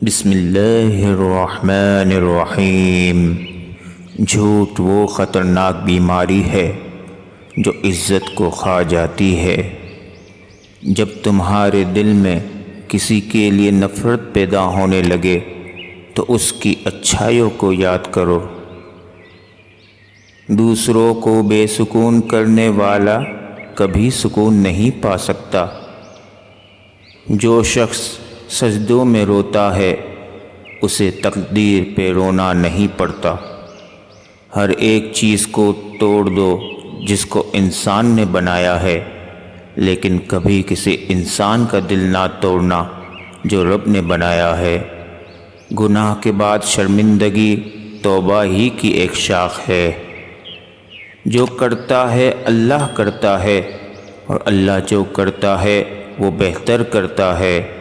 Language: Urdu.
بسم اللہ الرحمن الرحیم۔ جھوٹ وہ خطرناک بیماری ہے جو عزت کو کھا جاتی ہے۔ جب تمہارے دل میں کسی کے لیے نفرت پیدا ہونے لگے تو اس کی اچھائیوں کو یاد کرو۔ دوسروں کو بے سکون کرنے والا کبھی سکون نہیں پا سکتا۔ جو شخص سجدوں میں روتا ہے اسے تقدیر پہ رونا نہیں پڑتا۔ ہر ایک چیز کو توڑ دو جس کو انسان نے بنایا ہے، لیکن کبھی کسی انسان کا دل نہ توڑنا جو رب نے بنایا ہے۔ گناہ کے بعد شرمندگی توبہ ہی کی ایک شاخ ہے۔ جو کرتا ہے اللہ کرتا ہے، اور اللہ جو کرتا ہے وہ بہتر کرتا ہے۔